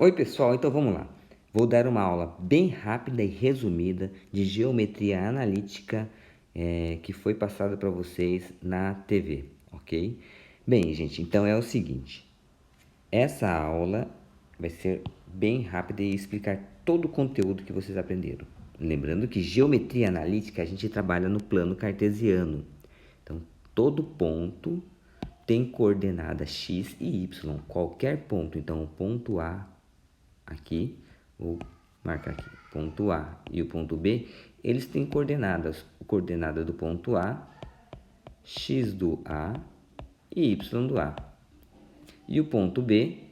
Oi pessoal, então vamos lá. Vou dar uma aula bem rápida e resumida de geometria analítica que foi passada para vocês na TV, ok? Bem, gente, então é o seguinte. Essa aula vai ser bem rápida e explicar todo o conteúdo que vocês aprenderam. Lembrando que geometria analítica a gente trabalha no plano cartesiano. Então, todo ponto tem coordenada x e y. Qualquer ponto, então o ponto A aqui, vou marcar aqui, ponto A e o ponto B, eles têm coordenadas, coordenada do ponto A, x do A e y do A. E o ponto B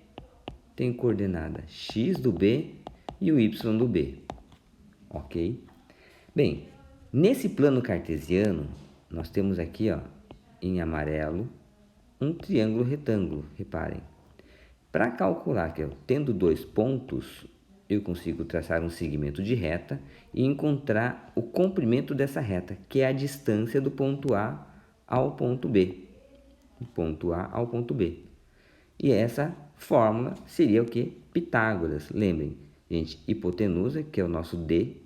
tem coordenada x do B e o y do B, ok? Bem, nesse plano cartesiano, nós temos aqui, ó, em amarelo, um triângulo retângulo, reparem. Para calcular que tendo dois pontos, eu consigo traçar um segmento de reta e encontrar o comprimento dessa reta, que é a distância do ponto A ao ponto B. Do ponto A ao ponto B. E essa fórmula seria o que? Pitágoras. Lembrem, gente, hipotenusa, que é o nosso D,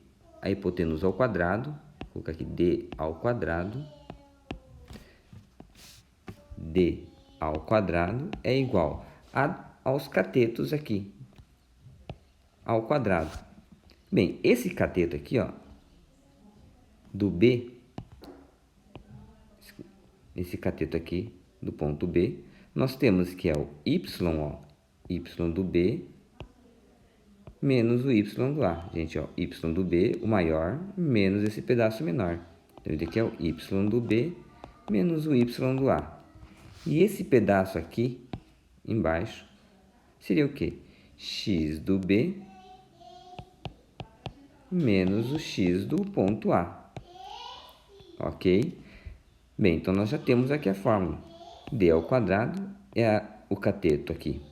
a hipotenusa ao quadrado, vou colocar aqui D ao quadrado. D ao quadrado é igual aos catetos aqui, ao quadrado. Bem, esse cateto aqui, ó, do B, esse cateto aqui do ponto B, nós temos que é o y, ó, y do B menos o y do A. Gente, ó, y do B, o maior, menos esse pedaço menor. Então, esse aqui é o y do B menos o y do A. E esse pedaço aqui, embaixo, seria o quê? X do B menos o x do ponto A. Ok? Bem, então nós já temos aqui a fórmula. D ao quadrado é o cateto aqui.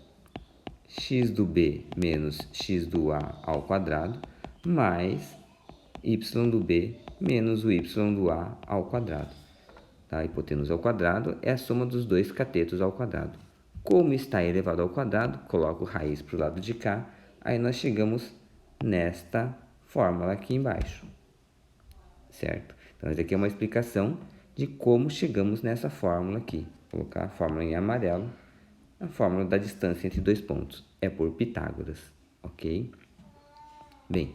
X do B menos x do A ao quadrado, mais y do B menos o y do A ao quadrado. Tá? A hipotenusa ao quadrado é a soma dos dois catetos ao quadrado. Como está elevado ao quadrado, coloco raiz para o lado de cá, aí nós chegamos nesta fórmula aqui embaixo. Certo? Então, essa aqui é uma explicação de como chegamos nessa fórmula aqui. Vou colocar a fórmula em amarelo. A fórmula da distância entre dois pontos é por Pitágoras, ok? Bem,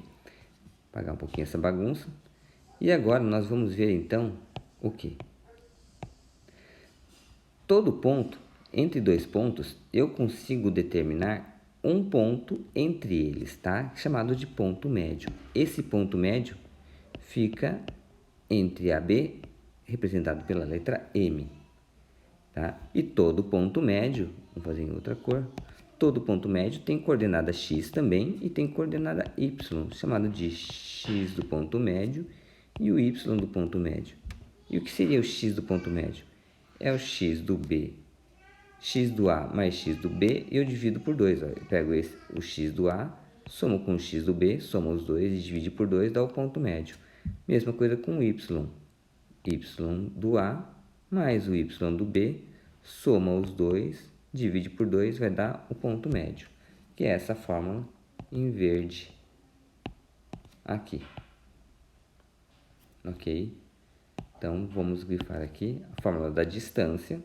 apagar um pouquinho essa bagunça. E agora nós vamos ver então o que? Todo ponto, entre dois pontos, eu consigo determinar um ponto entre eles, tá? Chamado de ponto médio. Esse ponto médio fica entre AB, representado pela letra M. Tá? E todo ponto médio, vamos fazer em outra cor, todo ponto médio tem coordenada x também e tem coordenada y, chamado de x do ponto médio e o y do ponto médio. E o que seria o x do ponto médio? É o x do B, x do A mais x do B, e eu divido por 2. Ó. Eu pego o x do A, somo com o x do B, soma os dois e divide por 2, dá o ponto médio. Mesma coisa com o y. Y do A mais o y do B, soma os dois, divide por 2, vai dar o ponto médio, que é essa fórmula em verde aqui. Ok? Então, vamos grifar aqui a fórmula da distância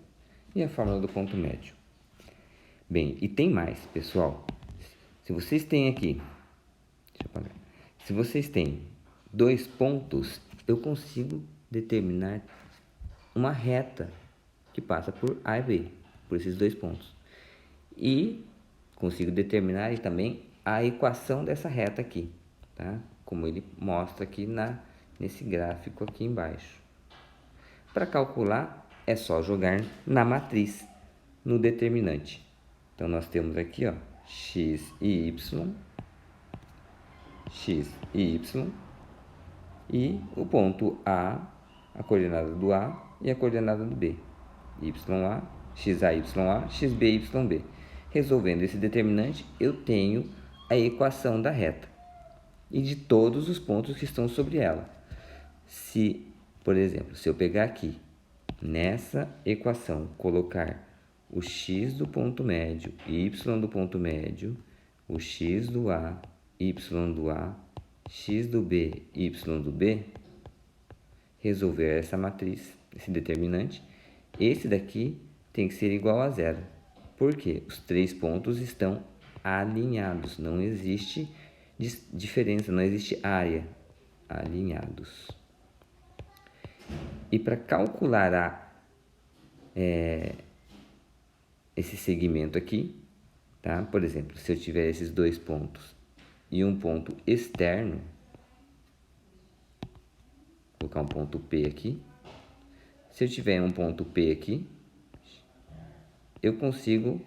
e a fórmula do ponto médio. Bem, e tem mais, pessoal. Se vocês têm aqui, deixa eu apagar. Se vocês têm dois pontos, eu consigo determinar uma reta que passa por A e B, por esses dois pontos. E consigo determinar também a equação dessa reta aqui, tá? Como ele mostra aqui nesse gráfico aqui embaixo. Para calcular, é só jogar na matriz, no determinante. Então, nós temos aqui, ó, x e y, e o ponto A, a coordenada do A e a coordenada do B. YA, XA, YA, XB, YB. Resolvendo esse determinante, eu tenho a equação da reta e de todos os pontos que estão sobre ela. Se, por exemplo, se eu pegar aqui, nessa equação, colocar o x do ponto médio e y do ponto médio, o x do A, y do A, x do B, y do B, resolver essa matriz, esse determinante, esse daqui tem que ser igual a zero. Por quê? Os três pontos estão alinhados, não existe diferença, não existe área, alinhados. E para calcular esse segmento aqui, tá? Por exemplo, se eu tiver esses dois pontos e um ponto externo, vou colocar um ponto P aqui. Se eu tiver um ponto P aqui, eu consigo,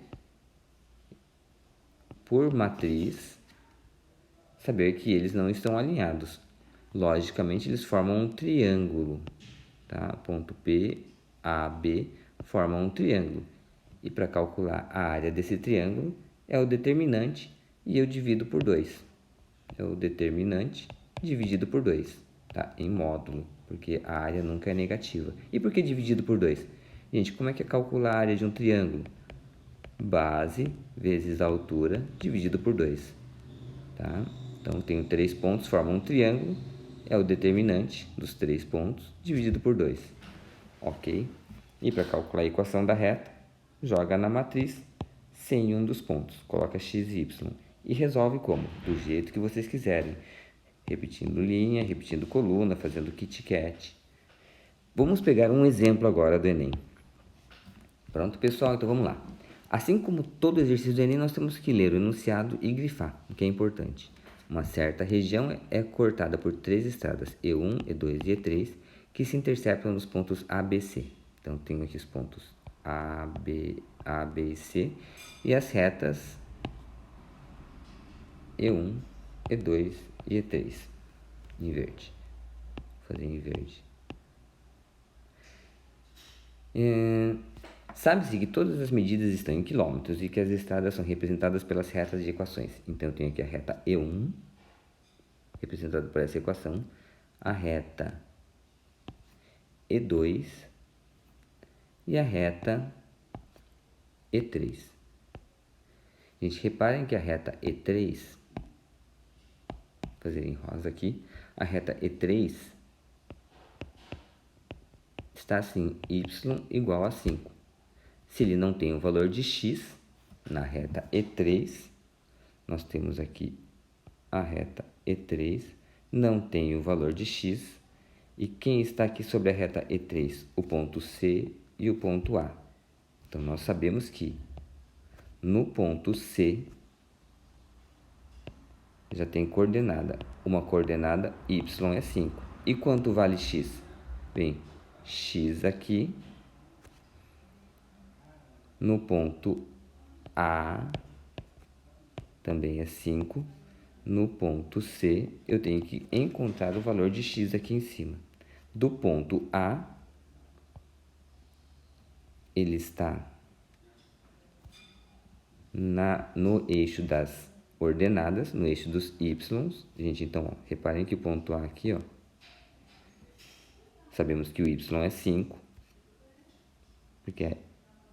por matriz, saber que eles não estão alinhados. Logicamente, eles formam um triângulo, tá? Ponto P, A, B formam um triângulo. E para calcular a área desse triângulo, é o determinante e eu divido por 2. É o determinante dividido por 2, tá? Em módulo, porque a área nunca é negativa. E por que dividido por 2? Gente, como é que é calcular a área de um triângulo? Base vezes a altura dividido por 2, tá? Então, tenho 3 pontos, formam um triângulo, é o determinante dos 3 pontos dividido por 2, ok? E para calcular a equação da reta, joga na matriz sem um dos pontos, coloca x e y e resolve como? Do jeito que vocês quiserem, repetindo linha, repetindo coluna, fazendo kit-kat. Vamos pegar um exemplo agora do Enem. Pronto, pessoal? Então vamos lá. Assim como todo exercício do Enem, nós temos que ler o enunciado e grifar, o que é importante. Uma certa região é cortada por 3 estradas, E1, E2 e E3, que se interceptam nos pontos A, B, C. Então, tenho aqui os pontos A, B e C e as retas E1, E2 e E3 em verde. Vou fazer em verde. Sabe-se que todas as medidas estão em quilômetros e que as estradas são representadas pelas retas de equações. Então, eu tenho aqui a reta E1, representada por essa equação, a reta E2 e a reta E3. Gente, reparem que a reta E3, vou fazer em rosa aqui, a reta E3 está assim, y igual a 5. Se ele não tem o valor de x, na reta E3, nós temos aqui a reta E3, não tem o valor de x, e quem está aqui sobre a reta E3? O ponto C e o ponto A. Então, nós sabemos que no ponto C já tem coordenada, uma coordenada y é 5. E quanto vale x? Bem, x aqui, no ponto A também é 5. No ponto C, eu tenho que encontrar o valor de x aqui em cima. Do ponto A, ele está no eixo das ordenadas, no eixo dos y. Gente, então, ó, reparem que o ponto A aqui, ó, sabemos que o y é 5, porque é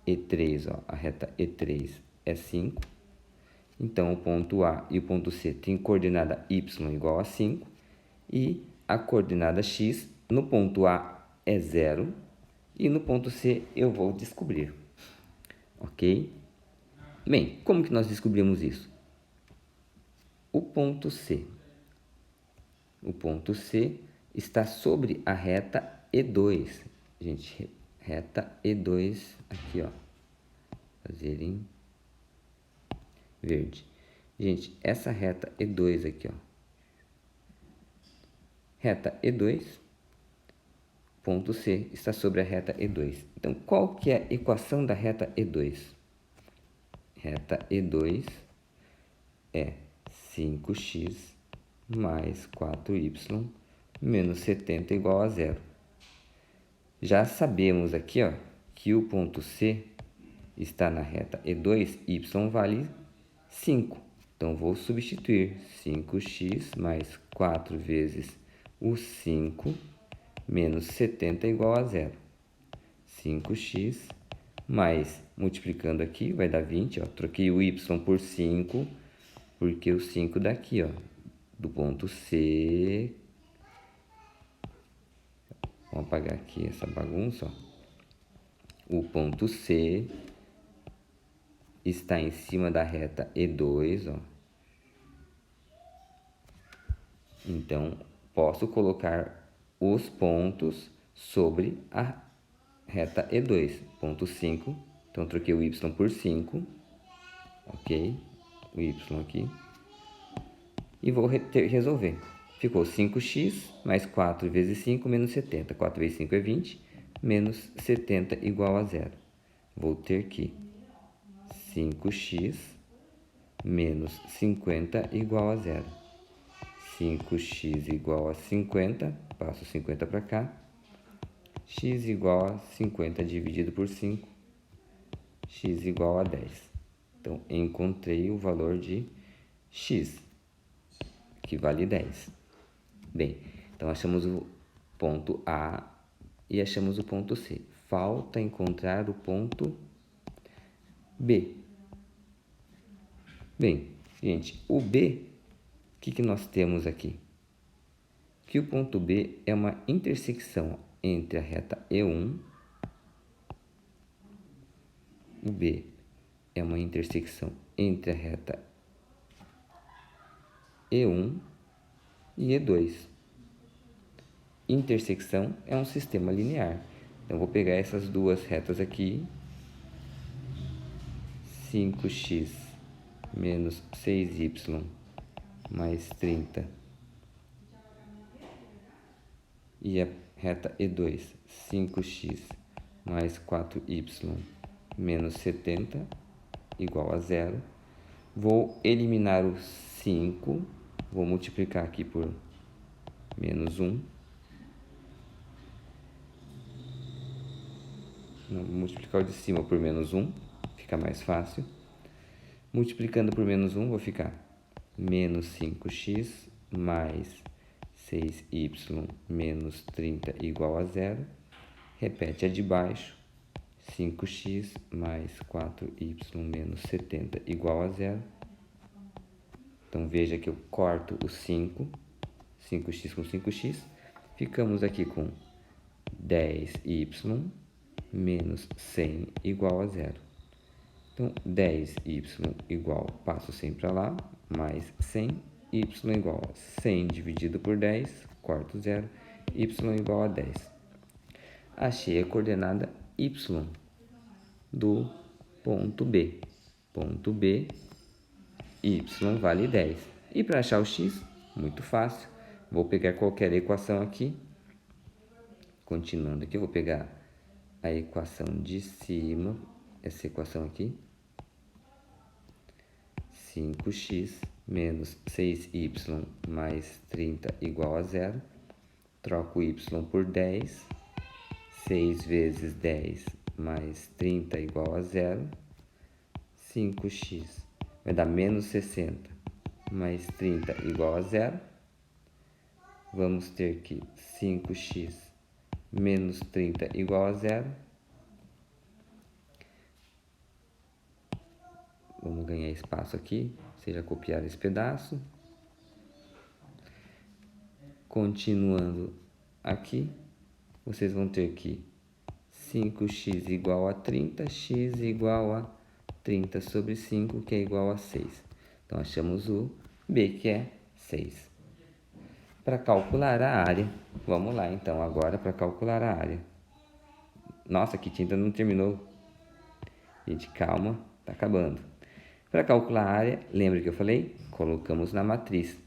E3, ó, a reta E3 é 5. Então, o ponto A e o ponto C têm coordenada y igual a 5 e a coordenada x no ponto A é 0 e no ponto C eu vou descobrir, ok? Bem, como que nós descobrimos isso? O ponto C está sobre a reta E2, gente, reta E2 aqui, ó, fazer em verde. Gente, essa reta E2 aqui, ó, reta E2, ponto C está sobre a reta E2. Então, qual que é a equação da reta E2? Reta E2 é 5x mais 4y menos 70 igual a 0. Já sabemos aqui, ó, que o ponto C está na reta E2, y vale 5. Então, vou substituir 5x mais 4 vezes o 5 menos 70 igual a 0. 5x mais, multiplicando aqui, vai dar 20. Ó, troquei o y por 5, Porque o 5 daqui, ó, do ponto C. Vamos apagar aqui essa bagunça, ó. O ponto C está em cima da reta E2, ó. Então, posso colocar os pontos sobre a reta E2. Ponto 5. Então, troquei o Y por 5. Ok? O Y aqui. E vou resolver. Ficou 5x mais 4 vezes 5 menos 70. 4 vezes 5 é 20. Menos 70 igual a 0. Vou ter que 5x menos 50 igual a 0. 5x igual a 50. Passo 50 para cá. X igual a 50 dividido por 5. X igual a 10. Então, encontrei o valor de x, que vale 10. Bem, então achamos o ponto A e achamos o ponto C. Falta encontrar o ponto B. Bem, gente, o B, o que nós temos aqui? Que o ponto B é uma intersecção entre a reta E1. O B é uma intersecção entre a reta E1 e E2. Intersecção é um sistema linear. Então, vou pegar essas duas retas aqui. 5x menos 6y mais 30. E a reta E2, 5x mais 4y menos 70 igual a 0. Vou eliminar o 5. Vou multiplicar aqui por menos 1. Não, vou multiplicar o de cima por menos 1. Fica mais fácil. Multiplicando por menos 1, vou ficar menos 5x mais 6y menos 30 igual a 0. Repete a de baixo. 5x mais 4y menos 70 igual a 0. Então, veja que eu corto o 5. 5x com 5x. Ficamos aqui com 10y menos 100 igual a 0. Então, 10y igual, passo 100 para lá, mais 100, y igual a 100 dividido por 10, corto 0, y igual a 10. Achei a coordenada y do ponto B. Ponto B, y vale 10. E para achar o x, muito fácil. Vou pegar qualquer equação aqui. Continuando aqui, eu vou pegar a equação de cima, essa equação aqui. 5x menos 6y mais 30 igual a 0. Troco y por 10. 6 vezes 10 mais 30 igual a 0. 5x vai dar menos 60 mais 30 igual a 0. Vamos ter que 5x menos 30 igual a 0. Vamos ganhar espaço aqui, ou seja, copiar esse pedaço. Continuando aqui, vocês vão ter que 5x igual a 30, x igual a 30 sobre 5, que é igual a 6. Então, achamos o B, que é 6. Para calcular a área, vamos lá então agora para calcular a área. Nossa, que tinta não terminou. Gente, calma, tá acabando. Para calcular a área, lembra que eu falei? Colocamos na matriz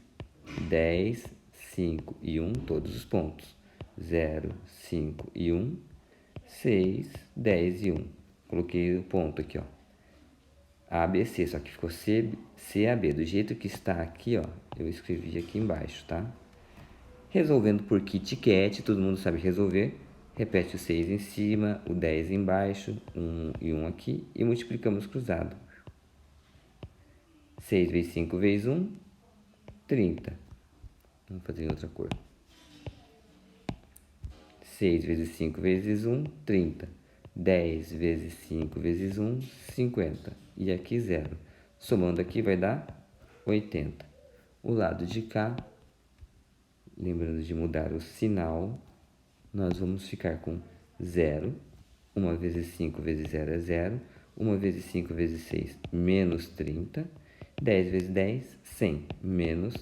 10, 5 e 1, todos os pontos. 0, 5 e 1, 6, 10 e 1. Coloquei o ponto aqui, ó. ABC, só que ficou CAB. Do jeito que está aqui, ó, eu escrevi aqui embaixo, tá? Resolvendo por Kit Kat, todo mundo sabe resolver. Repete o 6 em cima, o 10 embaixo, 1 e 1 aqui. E multiplicamos cruzado. 6 vezes 5 vezes 1, 30. Vamos fazer em outra cor. 6 vezes 5 vezes 1, 30. 10 vezes 5 vezes 1, 50. E aqui 0. Somando aqui vai dar 80. O lado de cá, lembrando de mudar o sinal, nós vamos ficar com 0. 1 vezes 5 vezes 0 é 0. 1 vezes 5 vezes 6, menos 30. 10 vezes 10, 100. Menos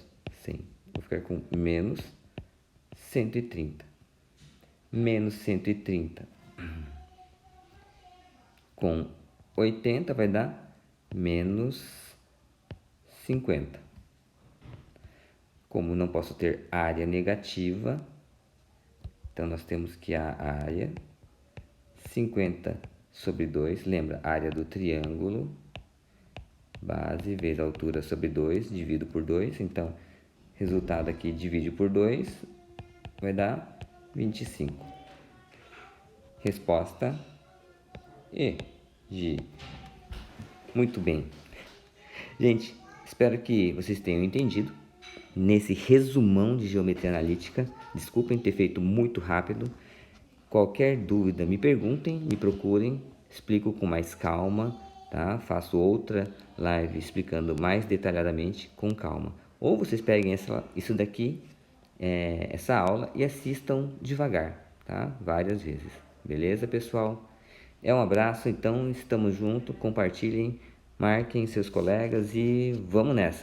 100. Vou ficar com menos 130. Menos 130 com 80 vai dar menos 50. Como não posso ter área negativa, então nós temos que a área 50 sobre 2, lembra, área do triângulo, base vezes altura sobre 2, divido por 2, então resultado aqui divide por 2, vai dar 25. Resposta E, G. Muito bem. Gente, espero que vocês tenham entendido nesse resumão de geometria analítica. Desculpem ter feito muito rápido. Qualquer dúvida, me perguntem, me procurem, explico com mais calma, tá? Faço outra live explicando mais detalhadamente com calma. Ou vocês peguem isso daqui, essa aula, e assistam devagar, tá? Várias vezes. Beleza, pessoal? Um abraço, então estamos juntos, compartilhem, marquem seus colegas e vamos nessa!